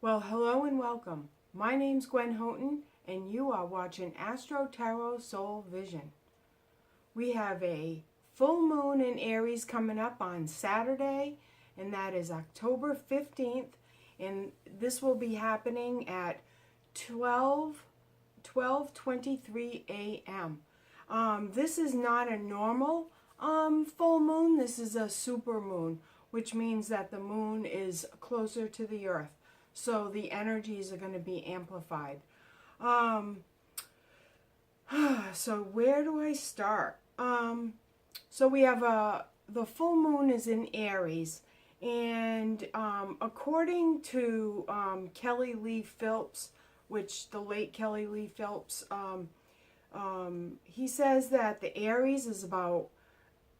Well, hello and welcome. My name's Gwen Houghton, and you are watching Astro Tarot Soul Vision. We have a full moon in Aries coming up on Saturday, and that is October 15th, and this will be happening at 12:23 a.m. This is not a normal full moon. This is a super moon, which means that the moon is closer to the earth. So the energies are going to be amplified. So where do I start? So we have the full moon is in Aries, and according to Kelly Lee Phipps, which the late Kelly Lee Phipps, he says that the Aries is about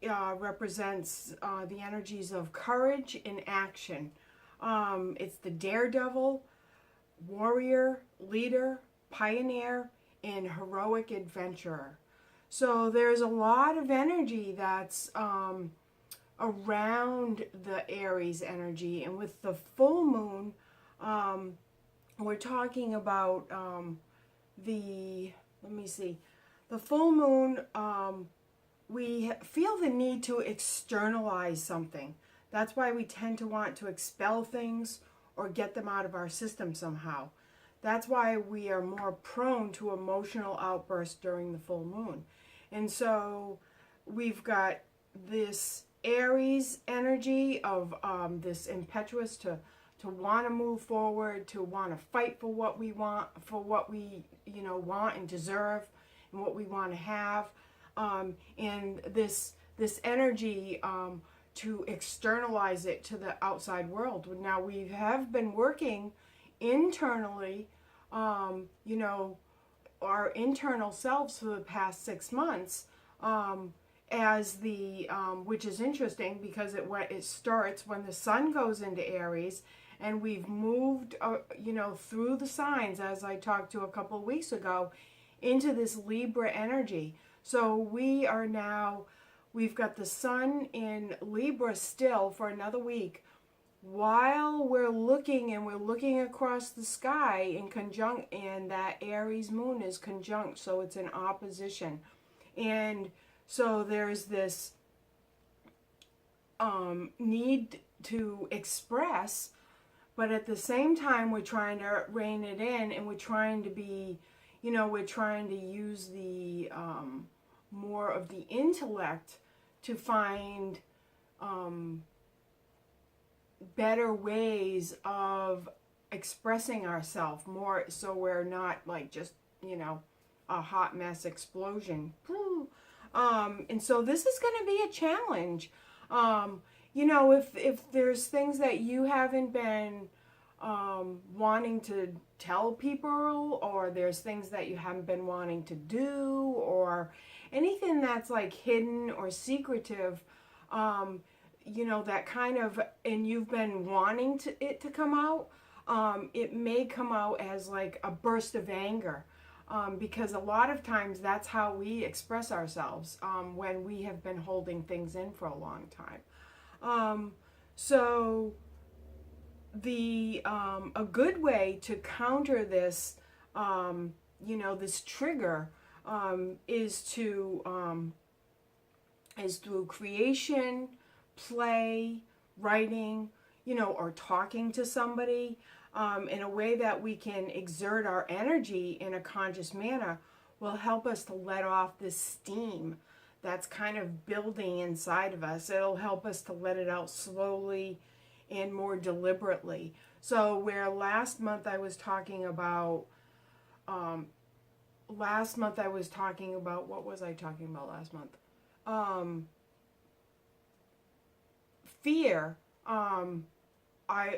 represents the energies of courage and action. It's the daredevil, warrior, leader, pioneer, and heroic adventurer. So there's a lot of energy that's around the Aries energy. And with the full moon, we're talking about the full moon, we feel the need to externalize something. That's why we tend to want to expel things or get them out of our system somehow. That's why we are more prone to emotional outbursts during the full moon. And so we've got this Aries energy of this impetuous to want to move forward, to want to fight for what we want, want and deserve, and what we want to have. And this energy to externalize it to the outside world. Now we have been working internally, our internal selves for the past 6 months, as the which is interesting because it starts when the sun goes into Aries, and we've moved through the signs, as I talked to a couple of weeks ago, into this Libra energy. So we've got the sun in Libra still for another week, while we're looking across the sky in conjunct, and that Aries moon is conjunct, so it's in opposition. And so there's this need to express, but at the same time we're trying to rein it in, and we're trying to be, we're trying to use the more of the intellect to find better ways of expressing ourselves more, so we're not like just a hot mess explosion. And so this is going to be a challenge. If there's things that you haven't been wanting to tell people, or there's things that you haven't been wanting to do, or anything that's like hidden or secretive, that kind of, and you've been wanting it to come out, it may come out as like a burst of anger, because a lot of times that's how we express ourselves when we have been holding things in for a long time. So a good way to counter this, this trigger, is through creation, play, writing, or talking to somebody, in a way that we can exert our energy in a conscious manner, will help us to let off this steam that's kind of building inside of us. It'll help us to let it out slowly and more deliberately. So where last month I was talking about, what was I talking about last month? Fear.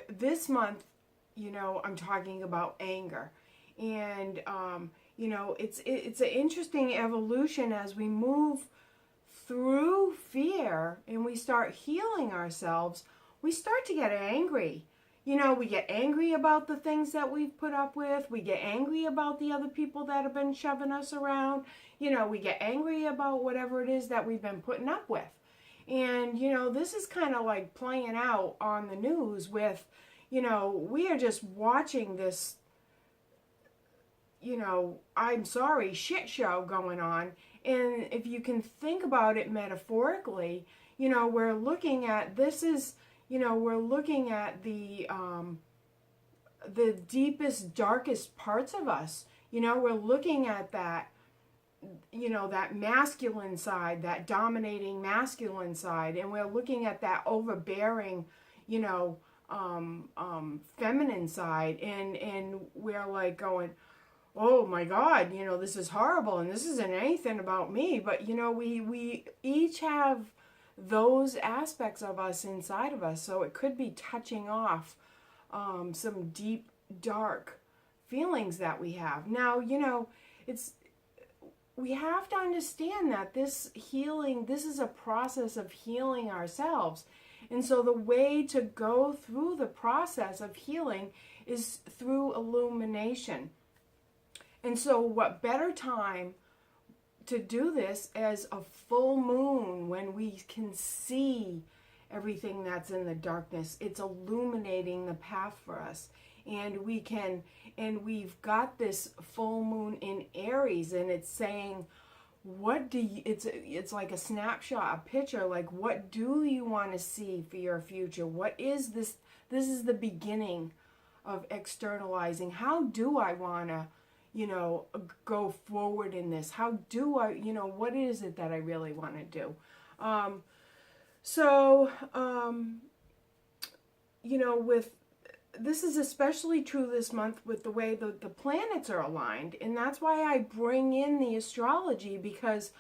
This month, I'm talking about anger. And, it's an interesting evolution as we move through fear and we start healing ourselves. We start to get angry. We get angry about the things that we've put up with. We get angry about the other people that have been shoving us around. We get angry about whatever it is that we've been putting up with. And, this is kind of like playing out on the news with, you know, we are just watching this, you know, I'm sorry, shit show going on. And if you can think about it metaphorically, you know, we're looking at this is, you know, we're looking at the deepest, darkest parts of us. You know, we're looking at that, you know, that masculine side, that dominating masculine side, and we're looking at that overbearing, you know, feminine side, and we're like going, oh my God, you know, this is horrible, and this isn't anything about me. But you know, we each have those aspects of us inside of us, so it could be touching off some deep, dark feelings that we have. Now, you know, it's we have to understand that this healing, this is a process of healing ourselves. And so the way to go through the process of healing is through illumination. And so what better time to do this as a full moon, when we can see everything that's in the darkness. It's illuminating the path for us. And we've got this full moon in Aries, and it's saying, what do you, it's like a snapshot, a picture, like, what do you want to see for your future? What is this? This is the beginning of externalizing. How do I want to, you know, go forward in this? How do I, you know, what is it that I really want to do? You know, with this is especially true this month with the way the planets are aligned. And that's why I bring in the astrology, because,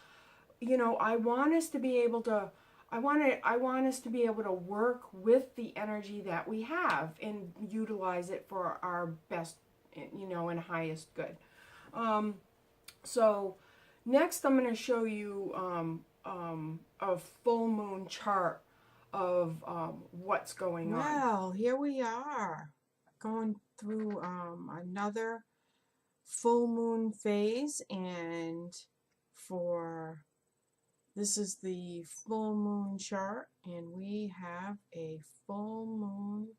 you know, I want us to be able to, I want us to be able to work with the energy that we have and utilize it for our best, you know, and highest good. So next I'm going to show you a full moon chart of what's going on. Well, here we are going through another full moon phase, and for this is the full moon chart, and we have a full moon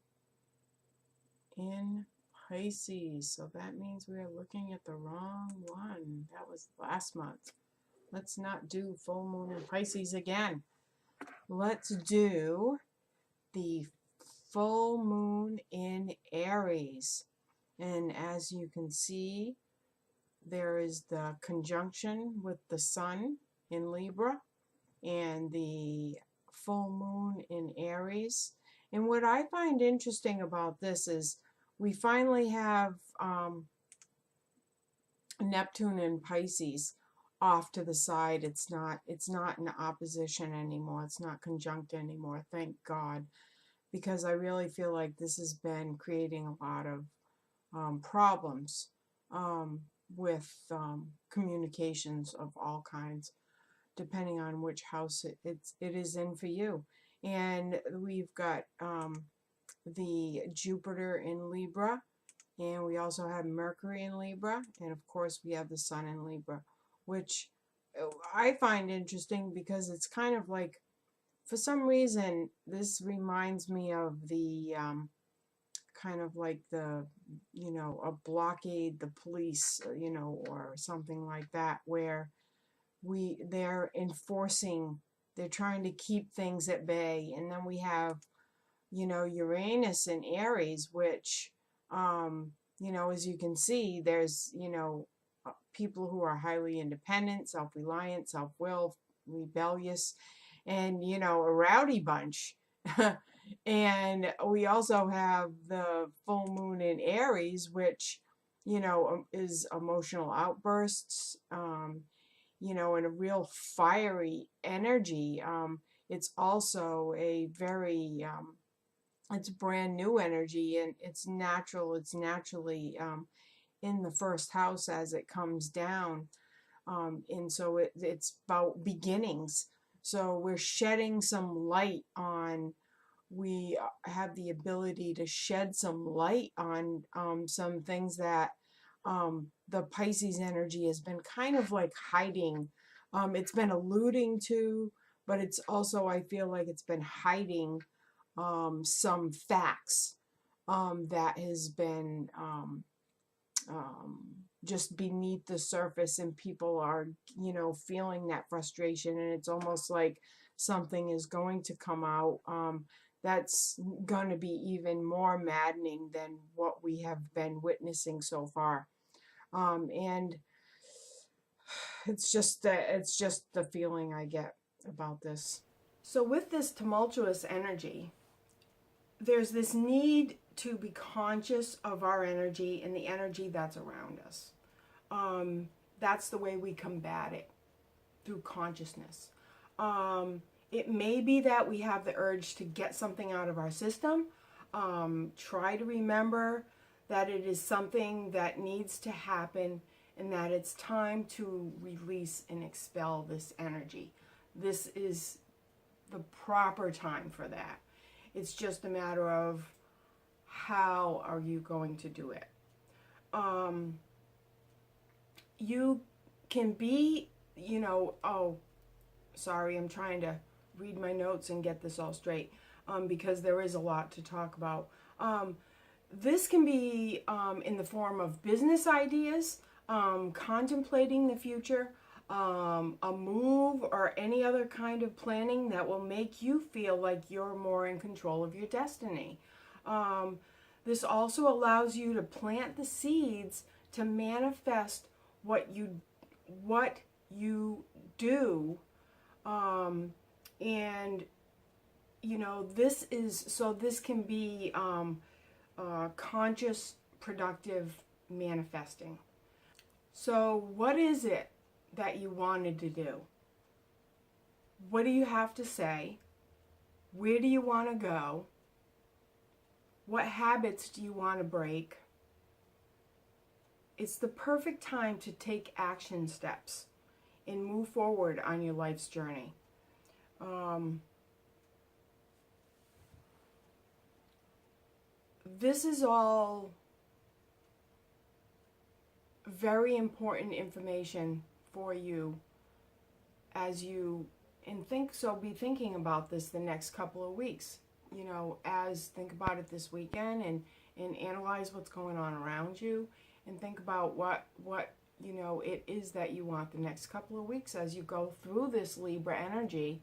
in Pisces. So that means we are looking at the wrong one. That was last month. Let's not do full moon in Pisces again. Let's do the full moon in Aries. And as you can see, there is the conjunction with the sun in Libra and the full moon in Aries. And what I find interesting about this is we finally have Neptune in Pisces off to the side. It's not in opposition anymore. It's not conjunct anymore. Thank God. Because I really feel like this has been creating a lot of problems with communications of all kinds, depending on which house it is in for you. And we've got the Jupiter in Libra, and we also have Mercury in Libra, and of course we have the Sun in Libra, which I find interesting because it's kind of like, for some reason, this reminds me of the kind of like the, you know, a blockade, the police, you know, or something like that, where they're enforcing, they're trying to keep things at bay. And then we have, you know, Uranus in Aries, which, you know, as you can see, there's, you know, people who are highly independent, self-reliant, self-willed, rebellious, and, you know, a rowdy bunch. And we also have the full moon in Aries, which, you know, is emotional outbursts, you know, and a real fiery energy. It's also a very, it's brand new energy, and it's natural. It's naturally in the first house as it comes down. And so it's about beginnings. So we're shedding some light on, we have the ability to shed some light on some things that the Pisces energy has been kind of like hiding. It's been alluding to, but it's also, I feel like it's been hiding some facts that has been just beneath the surface, and people are, you know, feeling that frustration, and it's almost like something is going to come out that's going to be even more maddening than what we have been witnessing so far. And it's just the feeling I get about this. So with this tumultuous energy, there's this need to be conscious of our energy and the energy that's around us. That's the way we combat it, through consciousness. It may be that we have the urge to get something out of our system. Try to remember that it is something that needs to happen, and that it's time to release and expel this energy. This is the proper time for that. It's just a matter of how are you going to do it. You can be, you know, oh, sorry, I'm trying to read my notes and get this all straight, because there is a lot to talk about. This can be in the form of business ideas, contemplating the future, a move, or any other kind of planning that will make you feel like you're more in control of your destiny. This also allows you to plant the seeds to manifest what you do, and you know, this can be conscious, productive manifesting. So what is it that you wanted to do? What do you have to say? Where do you want to go? What habits do you want to break? It's the perfect time to take action steps and move forward on your life's journey. This is all very important information for you as you be thinking about this the next couple of weeks. You know, think about it this weekend, and analyze what's going on around you, and think about what you know it is that you want the next couple of weeks as you go through this Libra energy.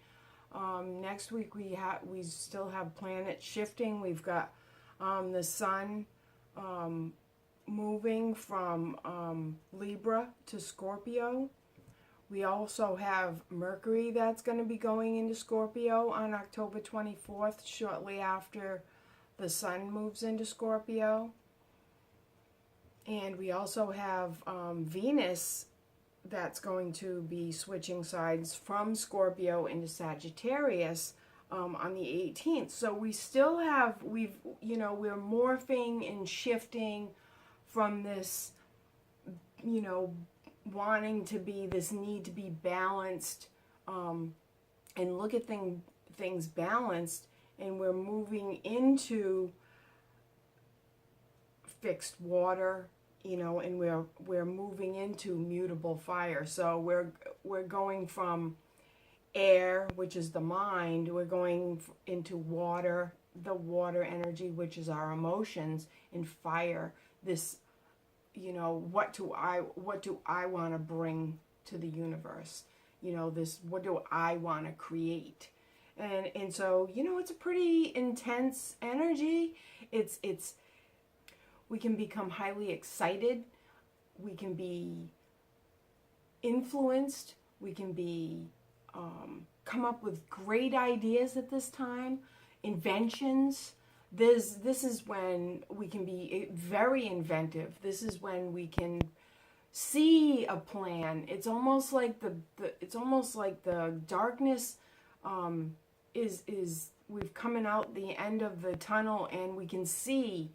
Next week we still have planets shifting. We've got the sun moving from Libra to Scorpio. We also have Mercury that's going to be going into Scorpio on October 24th, shortly after the sun moves into Scorpio. And we also have Venus that's going to be switching sides from Scorpio into Sagittarius on the 18th. So we still have, we're morphing and shifting from this, wanting to be, this need to be balanced, and look at things balanced, and we're moving into fixed water, and we're moving into mutable fire. So we're going from air, which is the mind, we're going into water, the water energy, which is our emotions, and fire, this, what do I want to bring to the universe? What do I want to create? And so, it's a pretty intense energy. It's we can become highly excited. We can be influenced. We can be come up with great ideas at this time, inventions. This is when we can be very inventive. This is when we can see a plan. It's almost like the darkness is we've coming out the end of the tunnel, and we can see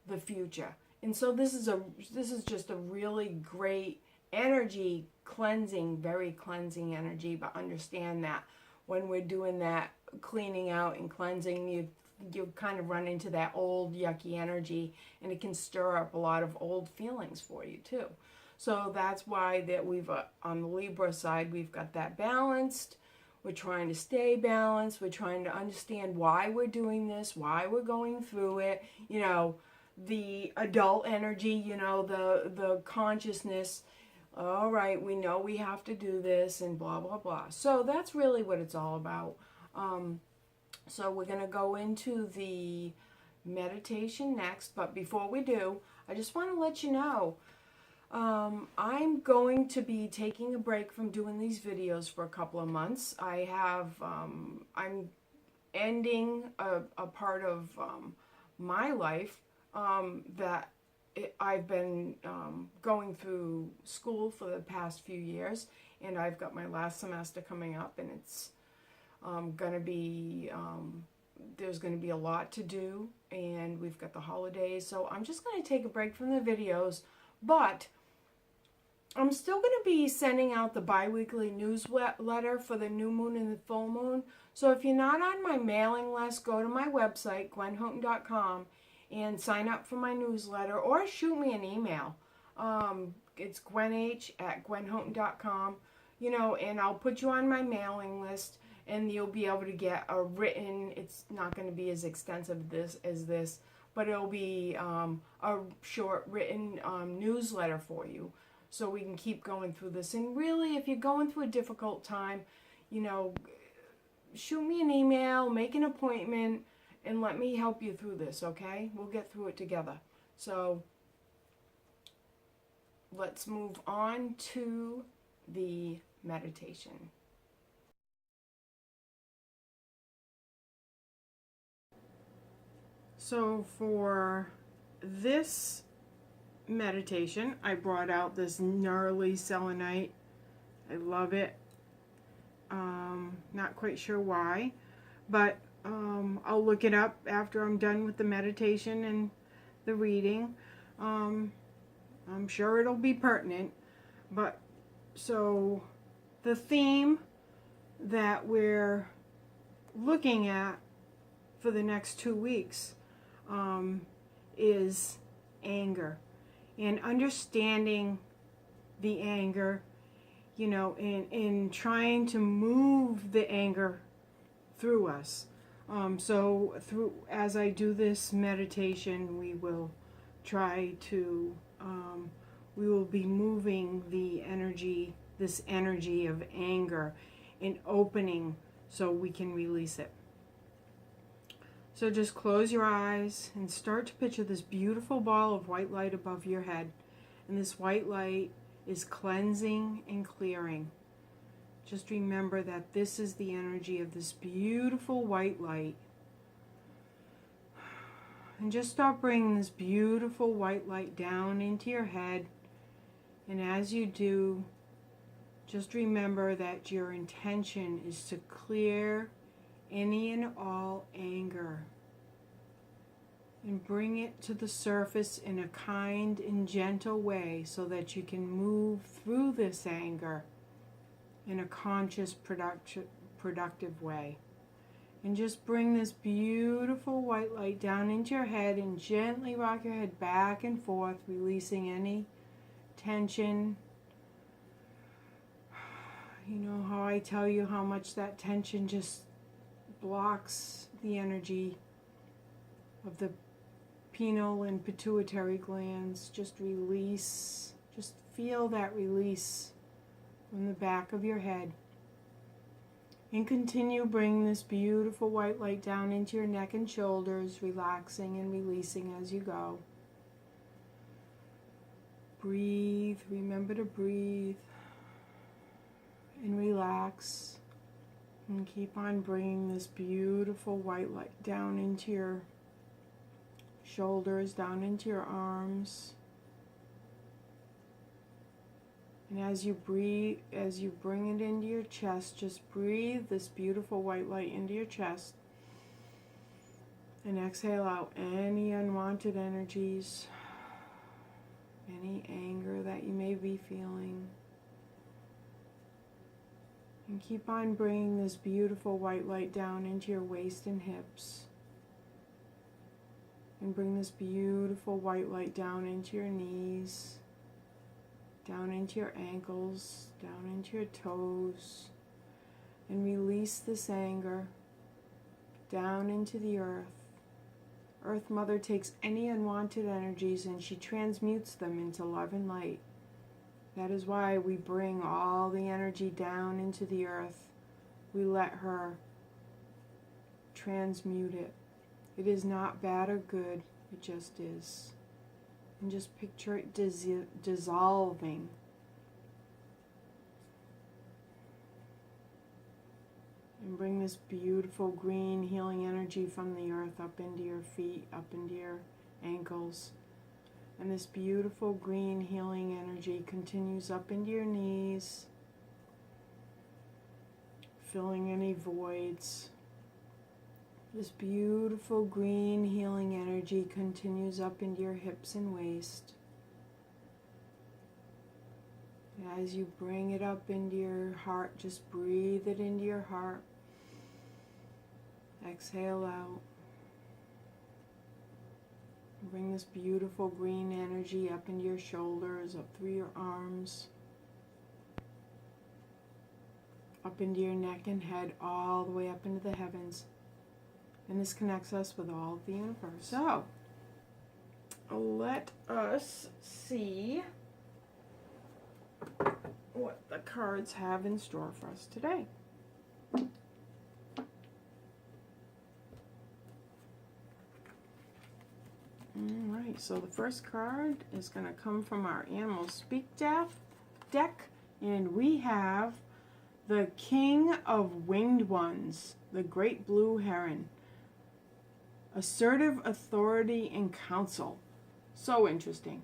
the future. And so this is just a really great energy cleansing, very cleansing energy. But understand that when we're doing that cleaning out and cleansing, you kind of run into that old yucky energy, and it can stir up a lot of old feelings for you too. So that's why that we've on the Libra side, we've got that balanced. We're trying to stay balanced. We're trying to understand why we're doing this, why we're going through it. You know, the adult energy, you know, the consciousness. All right, we know we have to do this and blah, blah, blah. So that's really what it's all about. So we're going to go into the meditation next. But before we do, I just want to let you know, I'm going to be taking a break from doing these videos for a couple of months. I'm ending a part of my life that I've been going through school for the past few years, and I've got my last semester coming up, and it's going to be, there's going to be a lot to do, and we've got the holidays, so I'm just going to take a break from the videos, but I'm still going to be sending out the bi-weekly newsletter for the new moon and the full moon. So if you're not on my mailing list, go to my website, gwenhoughton.com, and sign up for my newsletter or shoot me an email. It's gwenh@gwenhoughton.com, you know, and I'll put you on my mailing list, and you'll be able to get a written, it's not going to be as extensive as this, but it'll be a short written newsletter for you. So we can keep going through this. And really, if you're going through a difficult time, you know, shoot me an email, make an appointment, and let me help you through this, okay? We'll get through it together. So let's move on to the meditation. So for this meditation, I brought out this gnarly selenite. I love it. Not quite sure why, but I'll look it up after I'm done with the meditation and the reading. I'm sure it'll be pertinent. But so the theme that we're looking at for the next 2 weeks is anger. And understanding the anger, you know, in trying to move the anger through us. So as I do this meditation, we will try to, we will be moving the energy, this energy of anger, and opening so we can release it. So just close your eyes and start to picture this beautiful ball of white light above your head. And this white light is cleansing and clearing. Just remember that this is the energy of this beautiful white light. And just start bringing this beautiful white light down into your head. And as you do, just remember that your intention is to clear any and all anger and bring it to the surface in a kind and gentle way so that you can move through this anger in a conscious, productive way. And just bring this beautiful white light down into your head and gently rock your head back and forth, releasing any tension. You know how I tell you how much that tension just blocks the energy of the pineal and pituitary glands. Just release, just feel that release from the back of your head. And continue bringing this beautiful white light down into your neck and shoulders, relaxing and releasing as you go. Breathe, remember to breathe and relax. And keep on bringing this beautiful white light down into your shoulders, down into your arms. And as you breathe, as you bring it into your chest, just breathe this beautiful white light into your chest. And exhale out any unwanted energies, any anger that you may be feeling. And keep on bringing this beautiful white light down into your waist and hips. And bring this beautiful white light down into your knees, down into your ankles, down into your toes, and release this anger down into the earth. Earth Mother takes any unwanted energies and she transmutes them into love and light. That is why we bring all the energy down into the earth. We let her transmute it. It is not bad or good, it just is. And just picture it dissolving. And bring this beautiful green healing energy from the earth up into your feet, up into your ankles. And this beautiful green healing energy continues up into your knees, filling any voids. This beautiful green healing energy continues up into your hips and waist. As you bring it up into your heart, just breathe it into your heart. Exhale out. Bring this beautiful green energy up into your shoulders, up through your arms, up into your neck and head, all the way up into the heavens. And this connects us with all of the universe. So, let us see what the cards have in store for us today. Alright, so the first card is going to come from our Animal Speak deck, and we have the King of Winged Ones, the Great Blue Heron. Assertive authority and counsel. So interesting.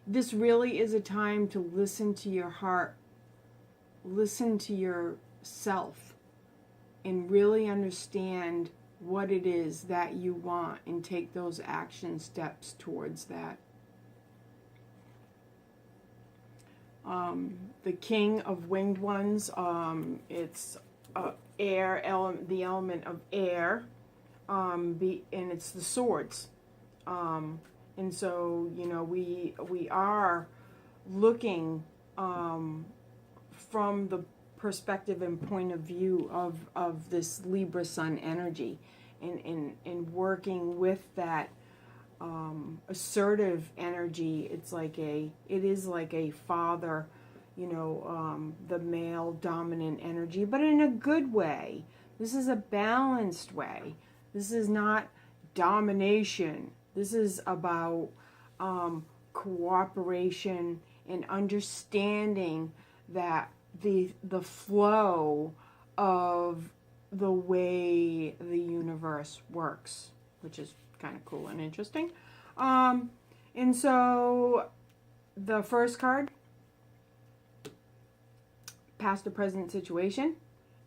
This really is a time to listen to your heart, listen to yourself, and really understand what it is that you want and take those action steps towards that. The King of Winged Ones, it's air element, the element of air, and it's the swords. And so, you know, we are looking from the perspective and point of view of this Libra Sun energy, and working with that assertive energy. It is like a father, you know, the male dominant energy, but in a good way. This is a balanced way. This is not domination. This is about cooperation and understanding that the flow of the way the universe works, which is kind of cool and interesting. And so the first card, past or present situation,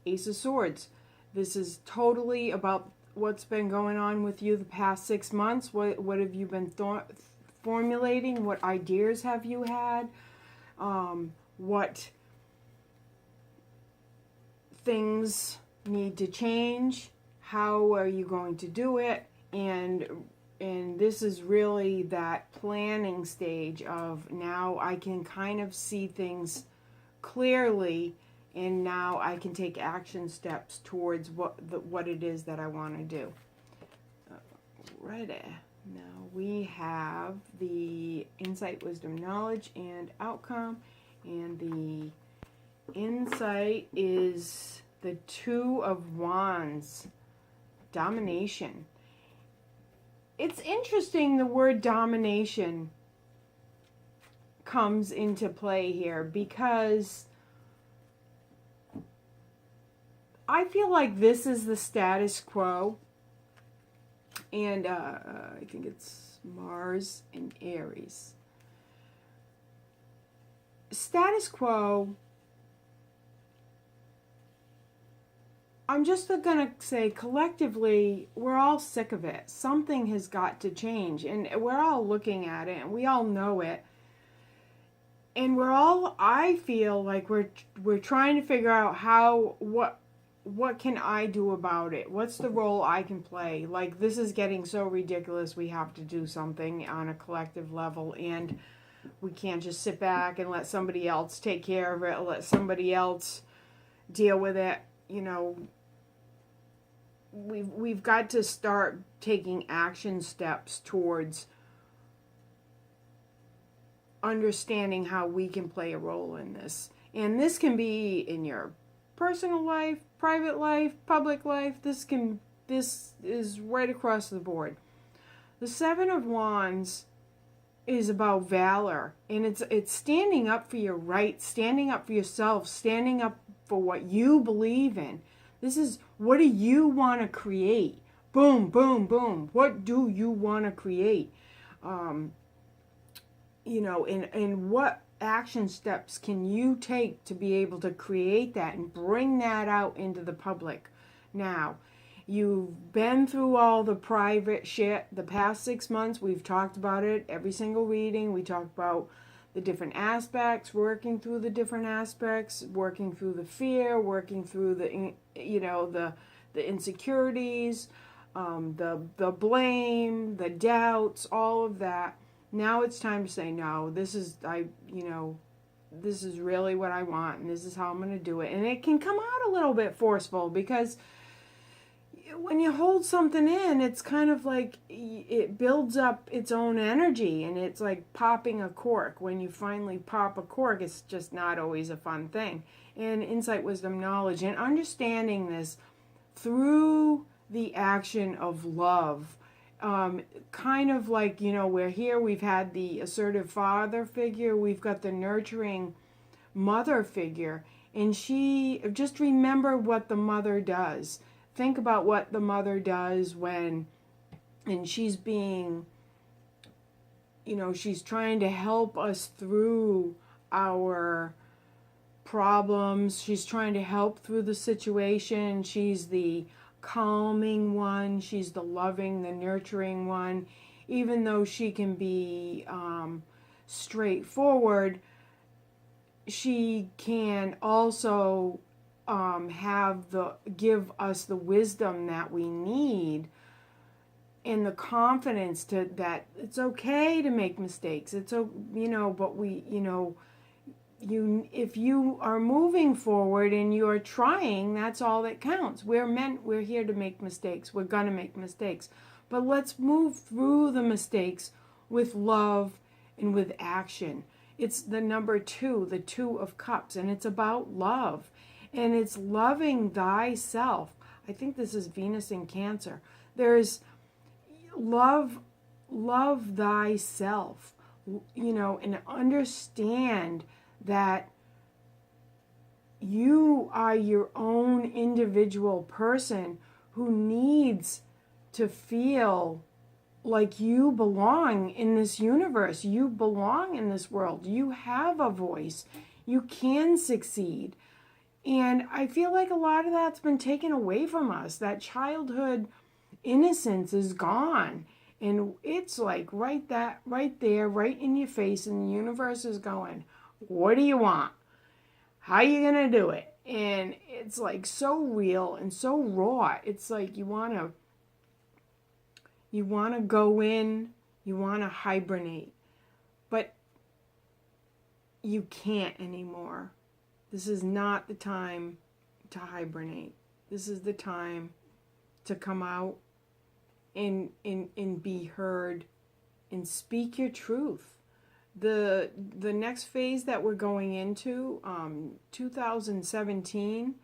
Ace of Swords. This is totally about what's been going on with you the past 6 months. What have you been formulating? What ideas have you had? What things need to change? How are you going to do it? And this is really that planning stage of, now I can kind of see things clearly, and now I can take action steps towards what it is that I want to do. Ready. Now we have the insight, wisdom, knowledge, and outcome. And the insight is the Two of Wands, domination. It's interesting the word domination comes into play here, because I feel like this is the status quo, and I think it's Mars and Aries. Status quo, I'm just going to say collectively, we're all sick of it. Something has got to change, and we're all looking at it, and we all know it. And we're all, I feel like we're trying to figure out what can I do about it? What's the role I can play? Like, this is getting so ridiculous, we have to do something on a collective level, and we can't just sit back and let somebody else take care of it, or let somebody else deal with it. you know, we've got to start taking action steps towards understanding how we can play a role in this. And this can be in your personal life, private life, public life. This is right across the board. The Seven of Wands is about valor, and it's standing up for your rights, standing up for yourself, standing up for what you believe in. This is, what do you want to create? Boom, boom, boom. What do you want to create? You know, and what action steps can you take to be able to create that and bring that out into the public? Now, you've been through all the private shit the past 6 months. We've talked about it every single reading. We talked about the different aspects, working through the different aspects, working through the fear, working through the, you know, the insecurities, the blame, the doubts, all of that. Now it's time to say, no, this is really what I want, and this is how I'm going to do it. And it can come out a little bit forceful, because when you hold something in, it's kind of like it builds up its own energy, and it's like popping a cork. When you finally pop a cork, it's just not always a fun thing. And insight, wisdom, knowledge, and understanding this through the action of love. Kind of like, you know, we're here, we've had the assertive father figure, we've got the nurturing mother figure, and just remember what the mother does. Think about what the mother does and she's being, you know, she's trying to help us through our problems. She's trying to help through the situation. She's the calming one. She's the loving, the nurturing one. Even though she can be straightforward, she can also give us the wisdom that we need, and the confidence that it's okay to make mistakes. It's, you know, but if you are moving forward and you're trying, that's all that counts. We're here to make mistakes. We're gonna make mistakes, but let's move through the mistakes with love and with action. It's the number 2, the 2 of Cups, and it's about love, and it's loving thyself. I think this is Venus in Cancer. There's love thyself, you know, and understand that you are your own individual person who needs to feel like you belong in this universe. You belong in this world. You have a voice. You can succeed. And I feel like a lot of that's been taken away from us. That childhood innocence is gone. And it's like right there, right in your face, and the universe is going, what do you want? How are you going to do it? And it's like so real and so raw. It's like you want to go in, you want to hibernate, but you can't anymore. This is not the time to hibernate. This is the time to come out and be heard and speak your truth. The next phase that we're going into, 2017,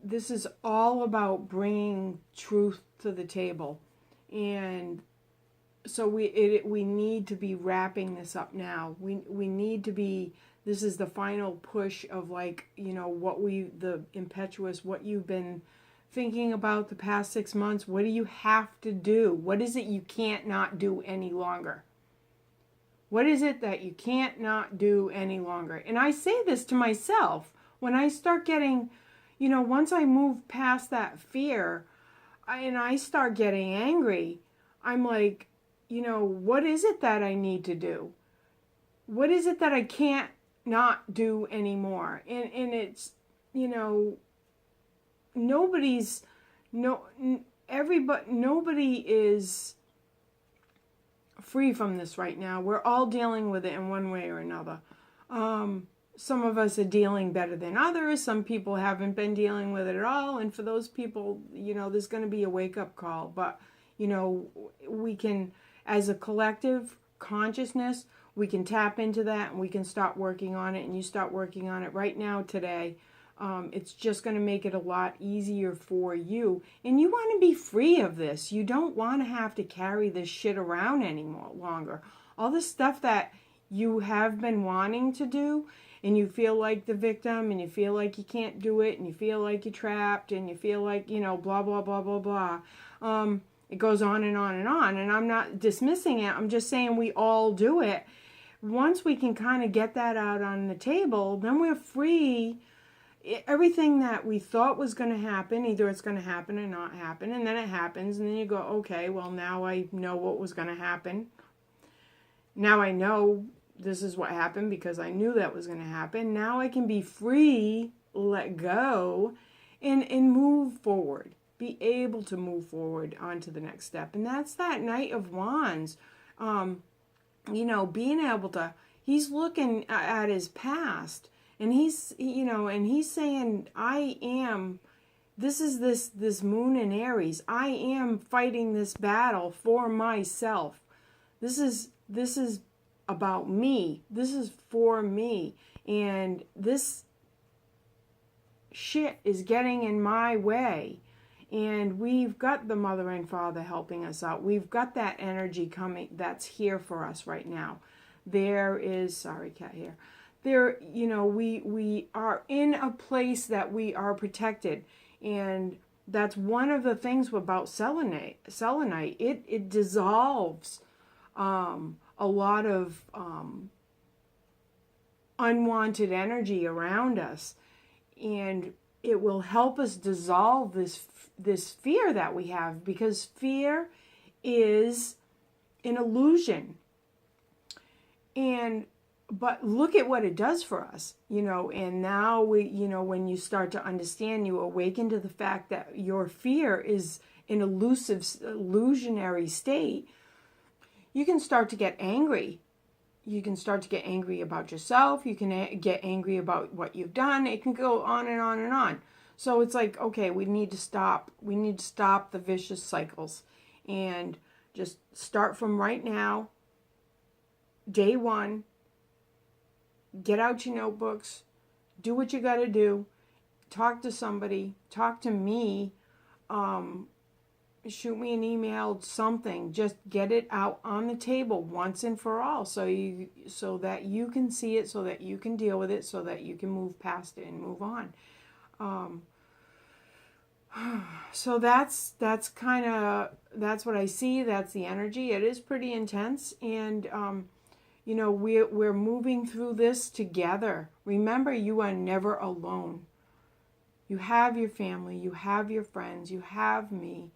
this is all about bringing truth to the table. And so we need to be wrapping this up now. We need to be, this is the final push of, like, you know, the impetuous, what you've been thinking about the past 6 months. What do you have to do? What is it you can't not do any longer? What is it that you can't not do any longer? And I say this to myself when I start getting, you know, once I move past that fear and I start getting angry, I'm like, you know, what is it that I need to do? What is it that I can't not do anymore? And it's, you know, nobody is free from this right now. We're all dealing with it in one way or another. some of us are dealing better than others. Some people haven't been dealing with it at all. And for those people, you know, there's going to be a wake-up call. But, you know, we can, as a collective consciousness, we can tap into that and we can start working on it. And you start working on it right now, today. It's just going to make it a lot easier for you. And you want to be free of this. You don't want to have to carry this shit around anymore longer. All the stuff that you have been wanting to do, and you feel like the victim, and you feel like you can't do it, and you feel like you're trapped, and you feel like, you know, blah, blah, blah, blah, blah. It goes on and on and on. And I'm not dismissing it. I'm just saying we all do it. Once we can kind of get that out on the table, then we're free. Everything that we thought was going to happen, either it's going to happen or not happen, and then it happens, and then you go, okay, well, now I know what was going to happen. Now I know this is what happened because I knew that was going to happen. Now I can be free, let go, and move forward. Be able to move forward onto the next step. And that's that Knight of Wands. You know, being able to, he's looking at his past, and he's, you know, and he's saying, I am, this is this moon in Aries. I am fighting this battle for myself. This is about me. This is for me. And this shit is getting in my way. And we've got the mother and father helping us out. We've got that energy coming that's here for us right now. There is, sorry, cat hair. There, you know, we are in a place that we are protected. And that's one of the things about selenite. It dissolves a lot of unwanted energy around us, and it will help us dissolve this fear that we have, because fear is an illusion. But look at what it does for us, you know, and now we, you know, when you start to understand, you awaken to the fact that your fear is an illusionary state. You can start to get angry. You can start to get angry about yourself. You can get angry about what you've done. It can go on and on and on. So it's like, okay, we need to stop. We need to stop the vicious cycles and just start from right now. Day one, get out your notebooks, do what you got to do, talk to somebody, talk to me, shoot me an email, something. Just get it out on the table once and for all, so that you can see it, so that you can deal with it, so that you can move past it and move on. So that's what I see. That's the energy. It is pretty intense, and you know, we're moving through this together. Remember, you are never alone. You have your family, you have your friends, you have me.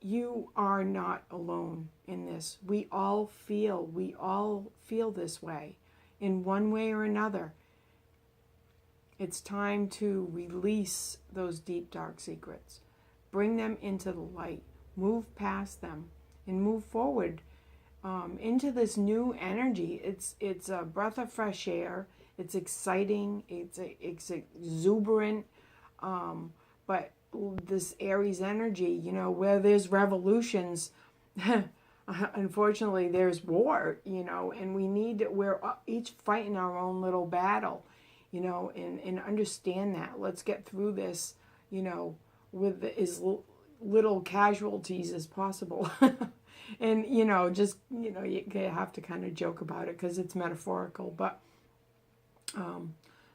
You are not alone in this. We all feel this way in one way or another. It's time to release those deep, dark secrets. Bring them into the light. Move past them and move forward into this new energy. It's a breath of fresh air. It's exciting. It's exuberant. But this Aries energy, you know, where there's revolutions, unfortunately there's war, you know, and we're each fighting our own little battle, you know, and understand that. Let's get through this, you know, with as little casualties as possible. And, you know, just, you know, you have to kind of joke about it because it's metaphorical, but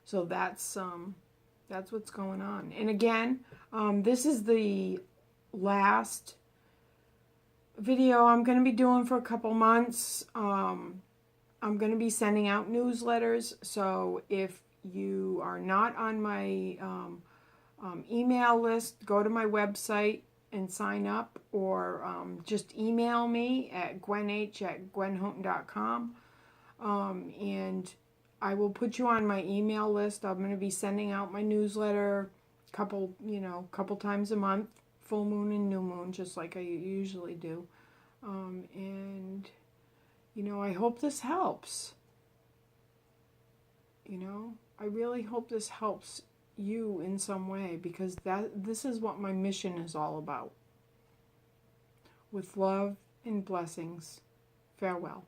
so that's what's going on. And again, this is the last video I'm going to be doing for a couple months. I'm going to be sending out newsletters, so if you are not on my email list, go to my website and sign up, or just email me at gwenh@gwenhoughton.com, and I will put you on my email list. I'm going to be sending out my newsletter couple times a month, full moon and new moon, just like I usually do. And You know, I hope this helps. You know, I really hope this helps you in some way, because this is what my mission is all about. With love and blessings, farewell.